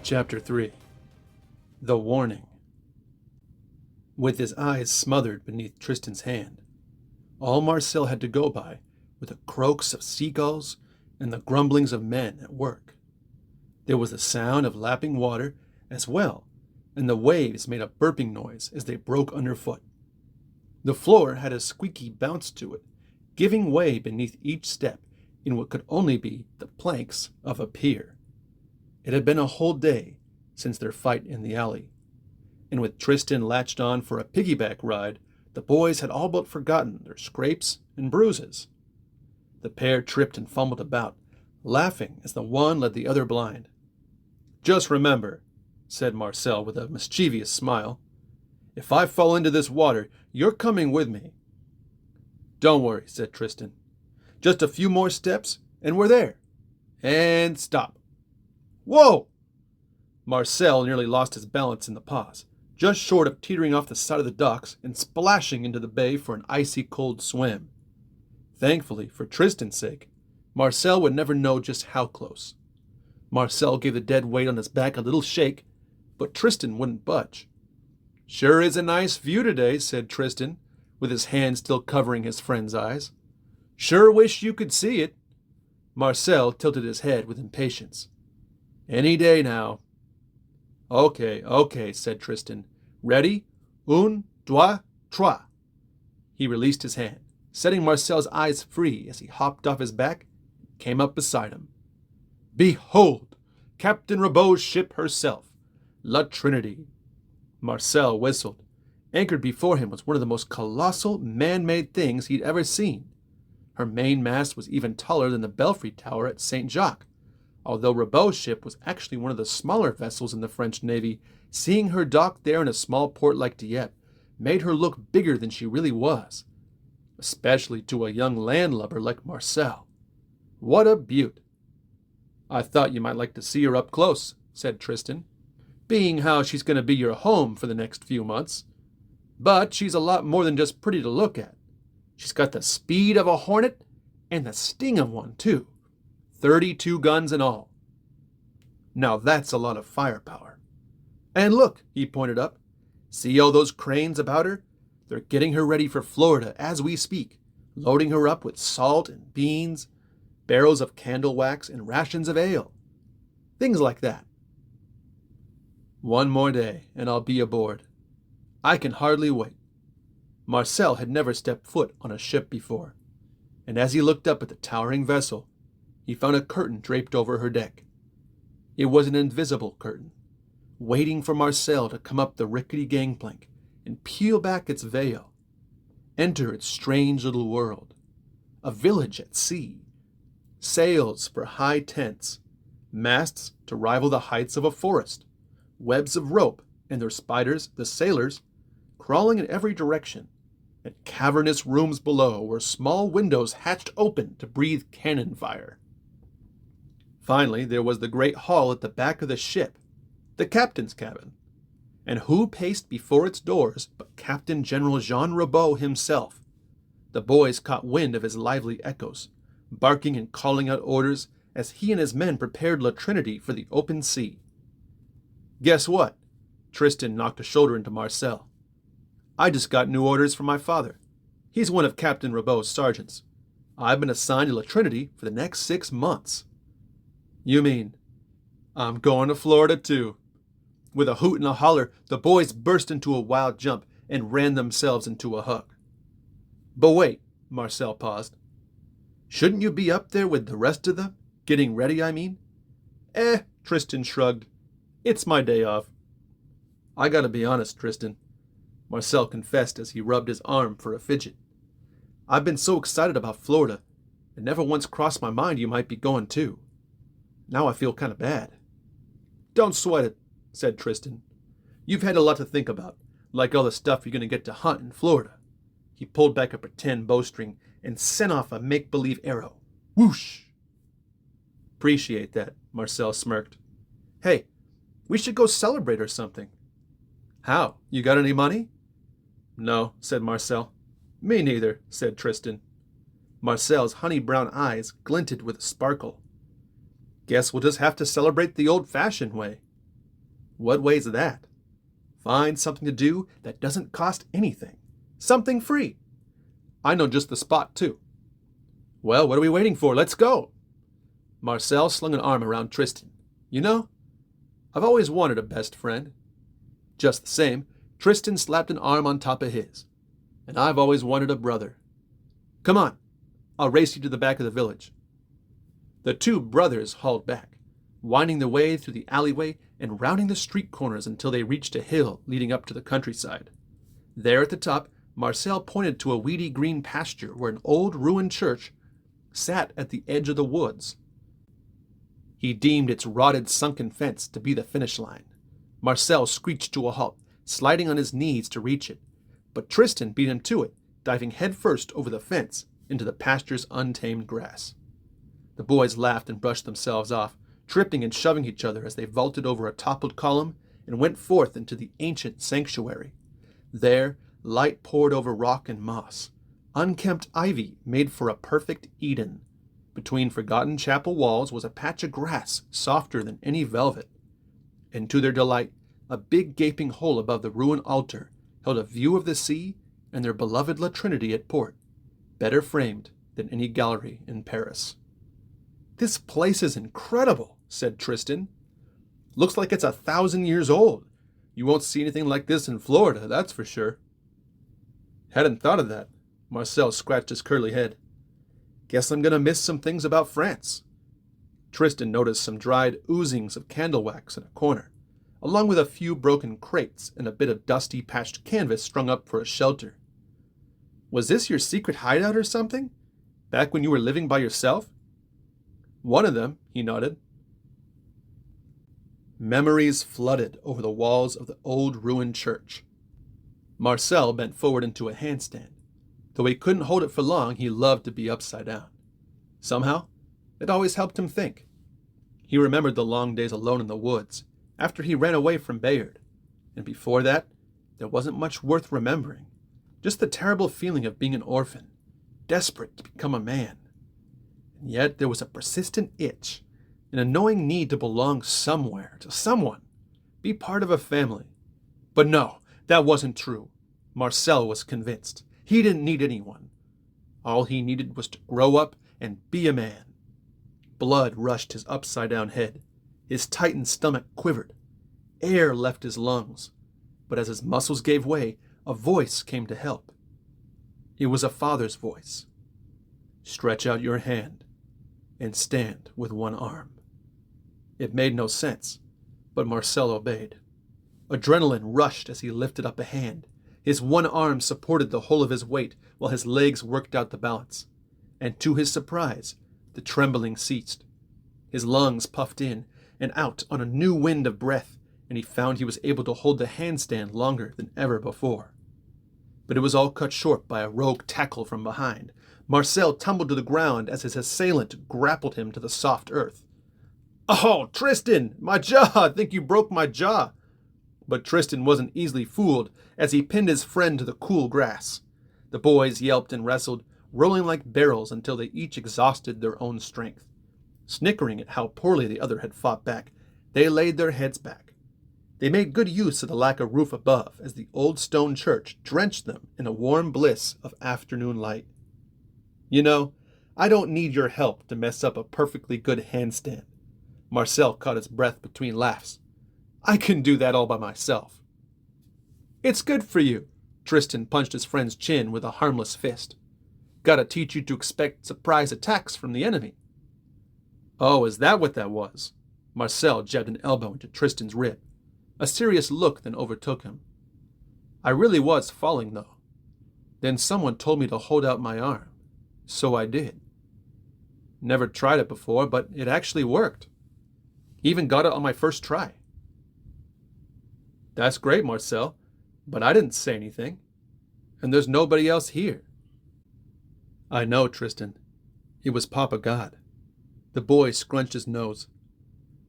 Chapter 3. The Warning. With his eyes smothered beneath Tristan's hand, all Marcel had to go by were the croaks of seagulls and the grumblings of men at work. There was the sound of lapping water as well, and the waves made a burping noise as they broke underfoot. The floor had a squeaky bounce to it, giving way beneath each step in what could only be the planks of a pier. It had been a whole day since their fight in the alley, and with Tristan latched on for a piggyback ride, the boys had all but forgotten their scrapes and bruises. The pair tripped and fumbled about, laughing as the one led the other blind. "Just remember," said Marcel with a mischievous smile, "if I fall into this water, you're coming with me." "Don't worry," said Tristan. "Just a few more steps, and we're there. And stop." "Whoa!" Marcel nearly lost his balance in the pause, just short of teetering off the side of the docks and splashing into the bay for an icy cold swim. Thankfully, for Tristan's sake, Marcel would never know just how close. Marcel gave the dead weight on his back a little shake, but Tristan wouldn't budge. "Sure is a nice view today," said Tristan, with his hand still covering his friend's eyes. "Sure wish you could see it." Marcel tilted his head with impatience. "Any day now." Okay, said Tristan. "Ready? Un, deux, trois." He released his hand, setting Marcel's eyes free as he hopped off his back and came up beside him. "Behold, Captain Ribault's ship herself, La Trinity." Marcel whistled. Anchored before him was one of the most colossal man-made things he'd ever seen. Her main mast was even taller than the belfry tower at St. Jacques. Although Ribault's ship was actually one of the smaller vessels in the French Navy, seeing her docked there in a small port like Dieppe made her look bigger than she really was, especially to a young landlubber like Marcel. What a beaut! "I thought you might like to see her up close," said Tristan, "being how she's going to be your home for the next few months. But she's a lot more than just pretty to look at. She's got the speed of a hornet and the sting of one, too. 32 guns in all. Now that's a lot of firepower. And look," he pointed up. "See all those cranes about her? They're getting her ready for Florida as we speak, loading her up with salt and beans, barrels of candle wax, and rations of ale. Things like that. One more day, and I'll be aboard. I can hardly wait." Marcel had never stepped foot on a ship before, and as he looked up at the towering vessel, he found a curtain draped over her deck. It was an invisible curtain, waiting for Marcel to come up the rickety gangplank and peel back its veil, enter its strange little world. A village at sea, sails for high tents, masts to rival the heights of a forest, webs of rope and their spiders, the sailors, crawling in every direction, and cavernous rooms below where small windows hatched open to breathe cannon fire. Finally, there was the great hall at the back of the ship, the captain's cabin. And who paced before its doors but Captain General Jean Ribault himself? The boys caught wind of his lively echoes, barking and calling out orders as he and his men prepared La Trinity for the open sea. "Guess what?" Tristan knocked a shoulder into Marcel. "I just got new orders from my father. He's one of Captain Ribault's sergeants. I've been assigned to La Trinity for the next 6 months. "You mean I'm going to Florida too." With a hoot and a holler, the boys burst into a wild jump and ran themselves into a hug. "But wait," Marcel paused. "Shouldn't you be up there with the rest of them? Getting ready, I mean?" Tristan shrugged. "It's my day off." "I gotta be honest, Tristan," Marcel confessed as he rubbed his arm for a fidget. "I've been so excited about Florida, it never once crossed my mind you might be going too. Now I feel kind of bad." "Don't sweat it," said Tristan. "You've had a lot to think about, like all the stuff you're going to get to hunt in Florida." He pulled back a pretend bowstring and sent off a make-believe arrow. Whoosh! "Appreciate that," Marcel smirked. "Hey, we should go celebrate or something." "How? You got any money?" "No," said Marcel. "Me neither," said Tristan. Marcel's honey-brown eyes glinted with a sparkle. "Guess we'll just have to celebrate the old-fashioned way. What way's that? Find something to do that doesn't cost anything. Something free. I know just the spot, too. Well, what are we waiting for? Let's go. Marcel slung an arm around Tristan. You know, I've always wanted a best friend. Just the same, Tristan slapped an arm on top of his. And I've always wanted a brother. Come on, I'll race you to the back of the village. The two brothers hauled back, winding their way through the alleyway and rounding the street corners until they reached a hill leading up to the countryside. There at the top, Marcel pointed to a weedy green pasture where an old ruined church sat at the edge of the woods. He deemed its rotted sunken fence to be the finish line. Marcel screeched to a halt, sliding on his knees to reach it, but Tristan beat him to it, diving headfirst over the fence into the pasture's untamed grass. The boys laughed and brushed themselves off, tripping and shoving each other as they vaulted over a toppled column and went forth into the ancient sanctuary. There, light poured over rock and moss. Unkempt ivy made for a perfect Eden. Between forgotten chapel walls was a patch of grass softer than any velvet. And to their delight, a big gaping hole above the ruined altar held a view of the sea and their beloved La Trinity at port, better framed than any gallery in Paris. This place is incredible, said Tristan. Looks like it's 1,000 years old. You won't see anything like this in Florida, that's for sure. Hadn't thought of that. Marcel scratched his curly head. Guess I'm gonna miss some things about France. Tristan noticed some dried oozings of candle wax in a corner, along with a few broken crates and a bit of dusty patched canvas strung up for a shelter. Was this your secret hideout or something? Back when you were living by yourself? One of them, he nodded. Memories flooded over the walls of the old ruined church. Marcel bent forward into a handstand. Though he couldn't hold it for long, he loved to be upside down. Somehow, it always helped him think. He remembered the long days alone in the woods, after he ran away from Bayard. And before that, there wasn't much worth remembering. Just the terrible feeling of being an orphan, desperate to become a man. And yet there was a persistent itch, an annoying need to belong somewhere, to someone, be part of a family. But no, that wasn't true. Marcel was convinced. He didn't need anyone. All he needed was to grow up and be a man. Blood rushed his upside-down head. His tightened stomach quivered. Air left his lungs. But as his muscles gave way, a voice came to help. It was a father's voice. Stretch out your hand and stand with one arm. It made no sense, but Marcel obeyed. Adrenaline rushed as he lifted up a hand. His one arm supported the whole of his weight while his legs worked out the balance. And to his surprise, the trembling ceased. His lungs puffed in and out on a new wind of breath, and he found he was able to hold the handstand longer than ever before. But it was all cut short by a rogue tackle from behind. Marcel tumbled to the ground as his assailant grappled him to the soft earth. "Oh, Tristan! My jaw! I think you broke my jaw!" But Tristan wasn't easily fooled as he pinned his friend to the cool grass. The boys yelped and wrestled, rolling like barrels until they each exhausted their own strength. Snickering at how poorly the other had fought back, they laid their heads back. They made good use of the lack of roof above as the old stone church drenched them in a warm bliss of afternoon light. You know, I don't need your help to mess up a perfectly good handstand. Marcel caught his breath between laughs. I can do that all by myself. It's good for you. Tristan punched his friend's chin with a harmless fist. Gotta teach you to expect surprise attacks from the enemy. Oh, is that what that was? Marcel jabbed an elbow into Tristan's rib. A serious look then overtook him. I really was falling, though. Then someone told me to hold out my arm. So I did. Never tried it before, but it actually worked. Even got it on my first try. That's great, Marcel, but I didn't say anything. And there's nobody else here. I know, Tristan. It was Papa God. The boy scrunched his nose.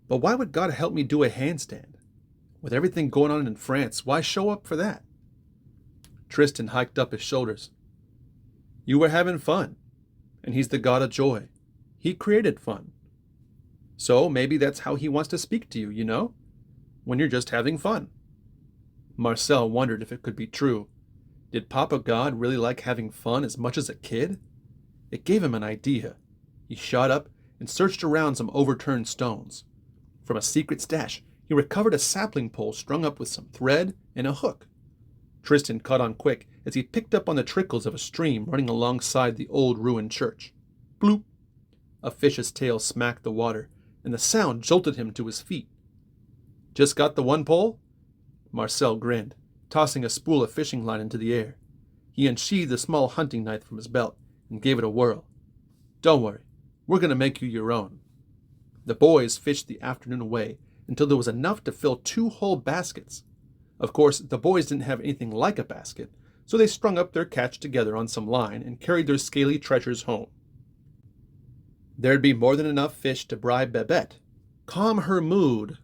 But why would God help me do a handstand? With everything going on in France, why show up for that? Tristan hiked up his shoulders. You were having fun, and he's the God of joy. He created fun. So maybe that's how he wants to speak to you, you know? when you're just having fun. Marcel wondered if it could be true. Did Papa God really like having fun as much as a kid? It gave him an idea. He shot up and searched around some overturned stones. From a secret stash, he recovered a sapling pole strung up with some thread and a hook. Tristan caught on quick as he picked up on the trickles of a stream running alongside the old ruined church. Bloop! A fish's tail smacked the water, and the sound jolted him to his feet. Just got the one pole? Marcel grinned, tossing a spool of fishing line into the air. He unsheathed a small hunting knife from his belt and gave it a whirl. Don't worry, we're going to make you your own. The boys fished the afternoon away until there was enough to fill 2 whole baskets. Of course, the boys didn't have anything like a basket, so they strung up their catch together on some line and carried their scaly treasures home. There'd be more than enough fish to bribe Babette, calm her mood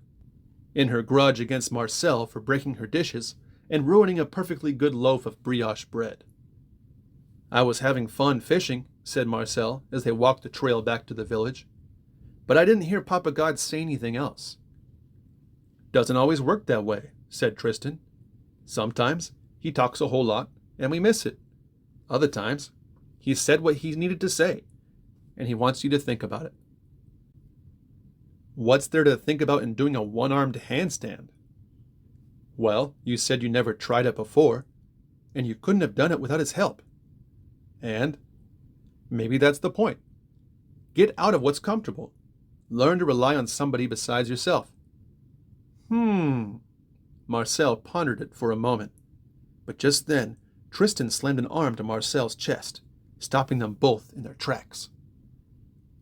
in her grudge against Marcel for breaking her dishes and ruining a perfectly good loaf of brioche bread. I was having fun fishing, said Marcel as they walked the trail back to the village, but I didn't hear Papa God say anything else. Doesn't always work that way, said Tristan. Sometimes he talks a whole lot and we miss it. Other times he said what he needed to say and he wants you to think about it. What's there to think about in doing a one-armed handstand? Well, you said you never tried it before, and you couldn't have done it without his help. And maybe that's the point. Get out of what's comfortable. Learn to rely on somebody besides yourself. Marcel pondered it for a moment. But just then, Tristan slammed an arm to Marcel's chest, stopping them both in their tracks.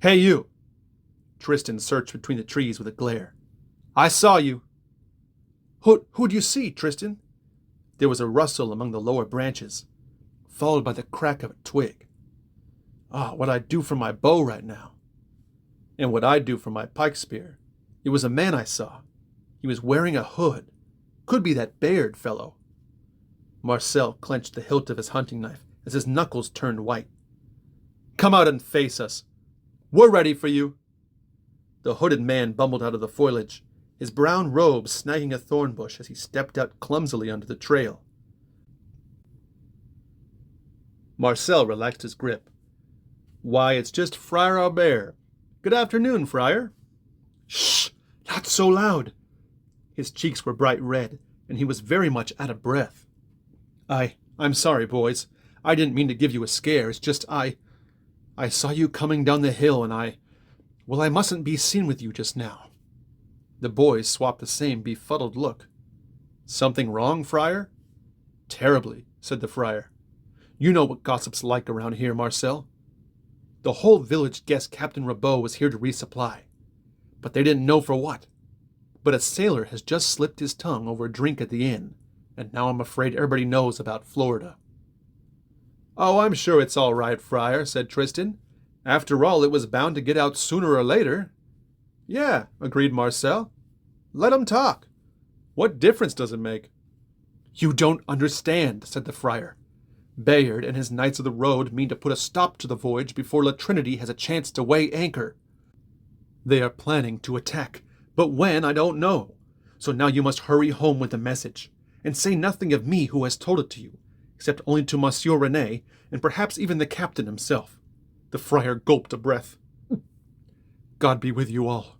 Hey, you! Tristan searched between the trees with a glare. I saw you! Who'd you see, Tristan? There was a rustle among the lower branches, followed by the crack of a twig. What I'd do for my bow right now. And what I'd do for my pike spear. It was a man I saw. He was wearing a hood. Could be that Bayard fellow. Marcel clenched the hilt of his hunting knife as his knuckles turned white. Come out and face us. We're ready for you. The hooded man bumbled out of the foliage, his brown robe snagging a thorn bush as he stepped out clumsily onto the trail. Marcel relaxed his grip. Why, it's just Friar Albert. Good afternoon, Friar. Shh! Not so loud! His cheeks were bright red, and he was very much out of breath. I'm sorry, boys. I didn't mean to give you a scare. It's just I saw you coming down the hill, and I mustn't be seen with you just now. The boys swapped the same befuddled look. Something wrong, Friar? Terribly, said the friar. You know what gossip's like around here, Marcel. The whole village guessed Captain Ribault was here to resupply, but they didn't know for what. But a sailor has just slipped his tongue over a drink at the inn, and now I'm afraid everybody knows about Florida. Oh, I'm sure it's all right, Friar, said Tristan. After all, it was bound to get out sooner or later. Yeah, agreed Marcel. Let 'em talk. What difference does it make? You don't understand, said the friar. Bayard and his Knights of the Road mean to put a stop to the voyage before La Trinity has a chance to weigh anchor. They are planning to attack, but when, I don't know. So now you must hurry home with the message, and say nothing of me who has told it to you, except only to Monsieur René, and perhaps even the captain himself. The friar gulped a breath. God be with you all.